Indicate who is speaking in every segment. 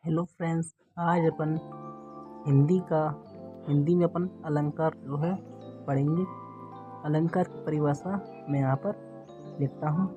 Speaker 1: Hello friends, आज अपन हिंदी में अपन अलंकार जो है पढ़ेंगे। अलंकार की परिभाषा मैं यहाँ पर लिखता हूँ।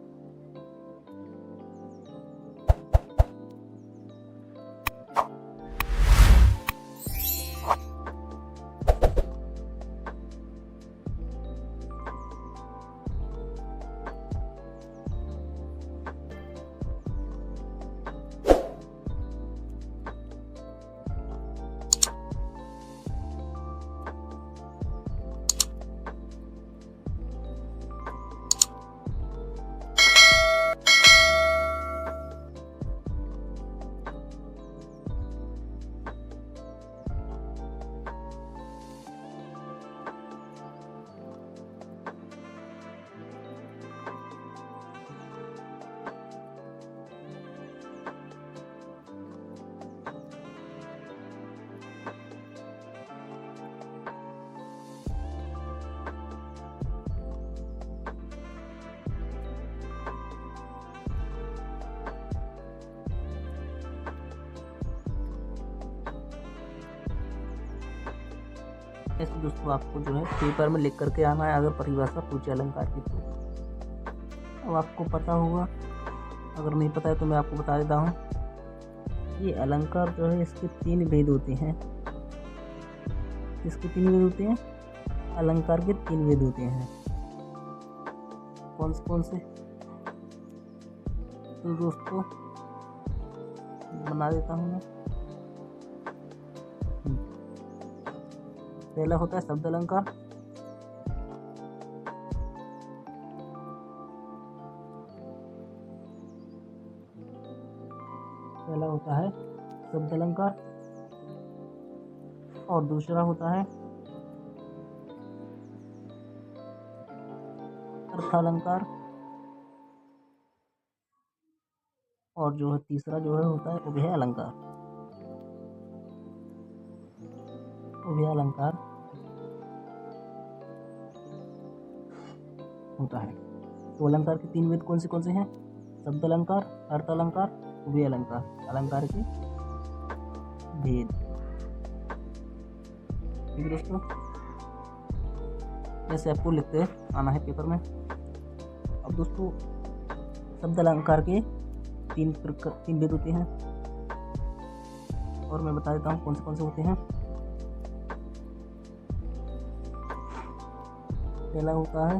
Speaker 1: ऐसे दोस्तों आपको जो है पेपर में लिख करके आना है अगर परिभाषा पूछे अलंकार की तो। अब आपको पता होगा, अगर नहीं पता है तो मैं आपको बता देता हूँ। ये अलंकार जो है इसके 3 भेद होते हैं। इसके 3 भेद होते हैं, अलंकार के 3 भेद होते हैं। कौन से तो दोस्तों बना देता हूँ मैं। पहला होता है शब्द अलंकार। पहला होता है शब्द अलंकार और दूसरा होता है अर्थालंकार और जो है तीसरा जो है होता है उभय अलंकार। उभय अलंकार होता है। तो अलंकार के 3 भेद कौन से हैं? शब्द अलंकार, अर्थ अलंकार, उभय अलंकार। अलंकार के भेद। ठीक है दोस्तों, ऐसे आपको लिखते आना है पेपर में। अब दोस्तों शब्द अलंकार के 3 भेद होते हैं और मैं बता देता हूँ कौन से होते हैं। पहला होता है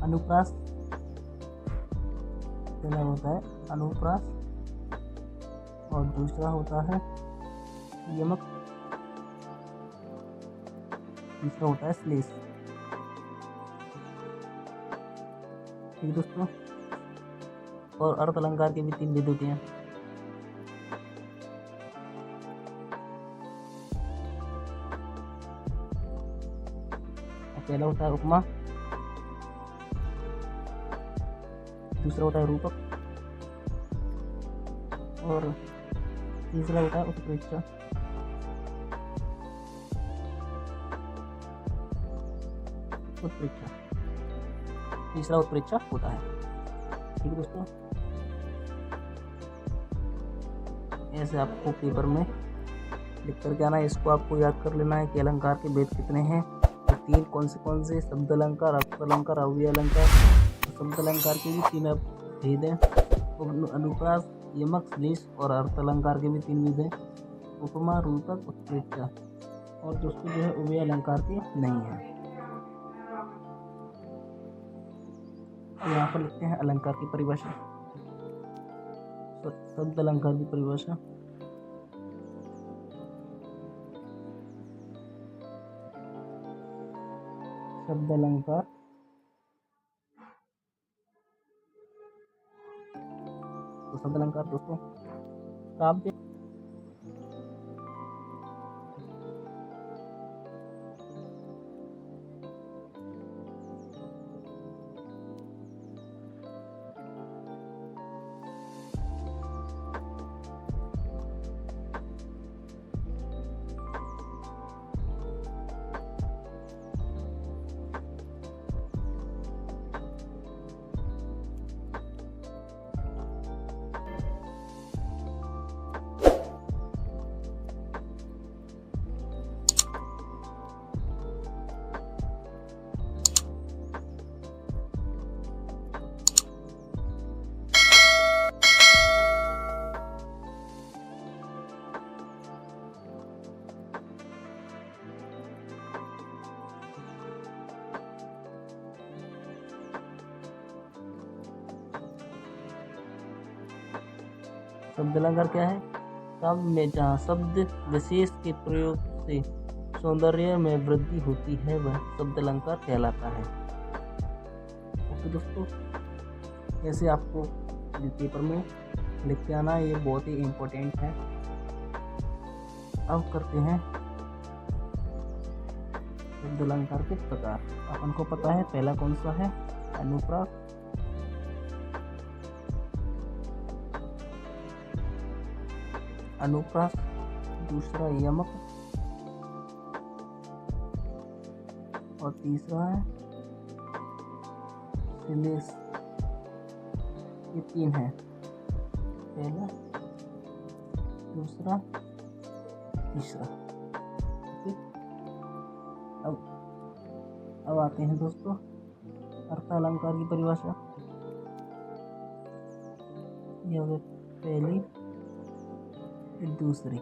Speaker 1: अनुप्रास। और दूसरा होता है यमक। तीसरा होता है श्लेष। ठीक दोस्तों, और अर्थ अलंकार के भी 3 भेद होते हैं। पहला होता है उपमा, दूसरा होता है रूपक और तीसरा होता है उत्प्रेक्षा। तीसरा उत्प्रेक्षा होता है। ठीक है दोस्तों, ऐसे आपको पेपर में लिख करके आना है। इसको आपको याद कर लेना है कि अलंकार के भेद कितने हैं। तो 3 कौन से शब्द अलंकार, अर्थ अलंकार, अव्यय अलंकार। शब्द अलंकार के भी 3 भेद हैं, अनुप्रास, यमक, श्लेष। और अर्थ अलंकार के भी 3 भेद हैं, उपमा, रूपक, उत्प्रेक्षा। और दोस्तों जो है उभय अलंकार के नहीं है। यहाँ पर लिखते हैं अलंकार की परिभाषा। शब्द अलंकार की परिभाषा। शब्द अलंकार तो शब्द अलंकार दोस्तों काव्य शब्द अलंकार क्या है? काव्य में जहाँ शब्द विशेष के प्रयोग से सौंदर्य में वृद्धि होती है वह शब्द अलंकार कहलाता है। ओके दोस्तों, ऐसे आपको पेपर में लिख के आना, ये बहुत ही इम्पोर्टेंट है। अब करते हैं शब्द अलंकार के प्रकार। अपन को पता है पहला कौन सा है? अनुप्रास। अनुप्रास, दूसरा यमक और तीसरा है श्लेष। ये तीन है, पहला, दूसरा, तीसरा। ठीक, अब आते हैं दोस्तों अर्थ अलंकार की परिभाषा। ये हो गई पहली, फिर दूसरी।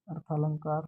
Speaker 1: अर्थ अलंकार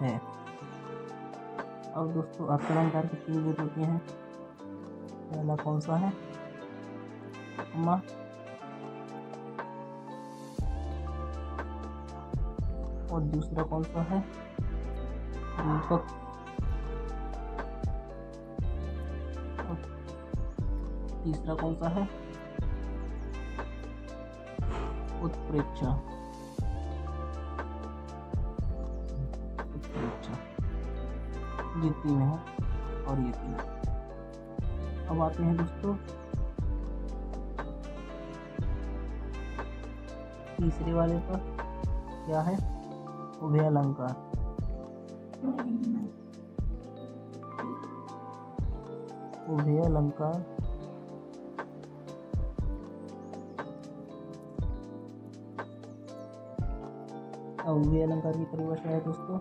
Speaker 1: है। अब दोस्तों अर्थ अलंकार की तीन भेद होती हैं। पहला कौन सा है? उपमा। और दूसरा कौन सा है? रूपक। और तीसरा कौन सा है? उत्प्रेक्षा। ये तीन है और ये तीन। अब आते हैं दोस्तों तीसरे वाले पर। क्या है? उभय अलंकार। उभय अलंकार उभय अलंकार की परिभाषा है दोस्तों,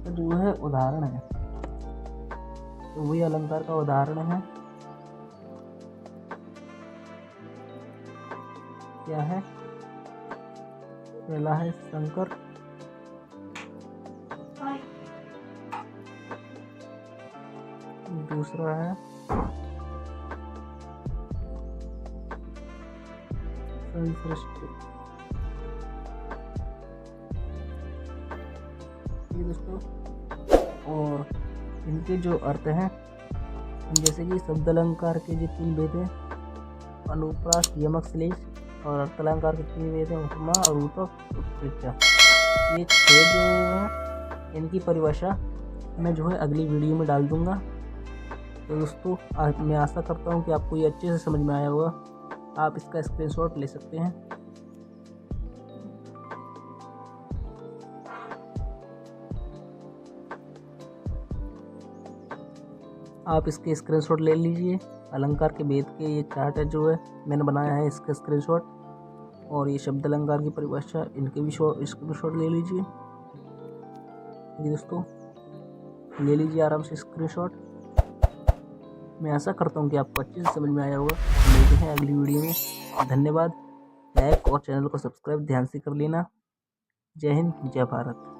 Speaker 1: जो है उदाहरण है। तो वही अलंकार का उदाहरण है। क्या है? पहला है शंकर। दूसरा है संसृष्टि। ये दोस्तों, और इनके जो अर्थ हैं, जैसे कि शब्द अलंकार के जो तीन भेद हैं, अनुप्रास, यमक, श्लेष, और अर्थ अलंकार के तीन भेद हैं, उपमा और रूपक, उत्प्रेक्षा। ये छह जो हैं इनकी परिभाषा मैं जो है अगली वीडियो में डाल दूंगा। तो दोस्तों मैं आशा करता हूँ कि आपको ये अच्छे से समझ में आया होगा। आप इसका स्क्रीनशॉट ले सकते हैं। आप इसके स्क्रीनशॉट ले लीजिए। अलंकार के भेद के ये चार्ट है जो है मैंने बनाया है, इसका स्क्रीनशॉट। और ये शब्द अलंकार की परिभाषा, इनके भी स्क्रीनशॉट ले लीजिए। ये दोस्तों ले लीजिए आराम से स्क्रीनशॉट। मैं आशा करता हूँ कि आपको अच्छे से समझ में आया होगा। मिलते हैं अगली वीडियो में। धन्यवाद। लाइक और चैनल को सब्सक्राइब ध्यान से कर लेना। जय हिंद, जय भारत।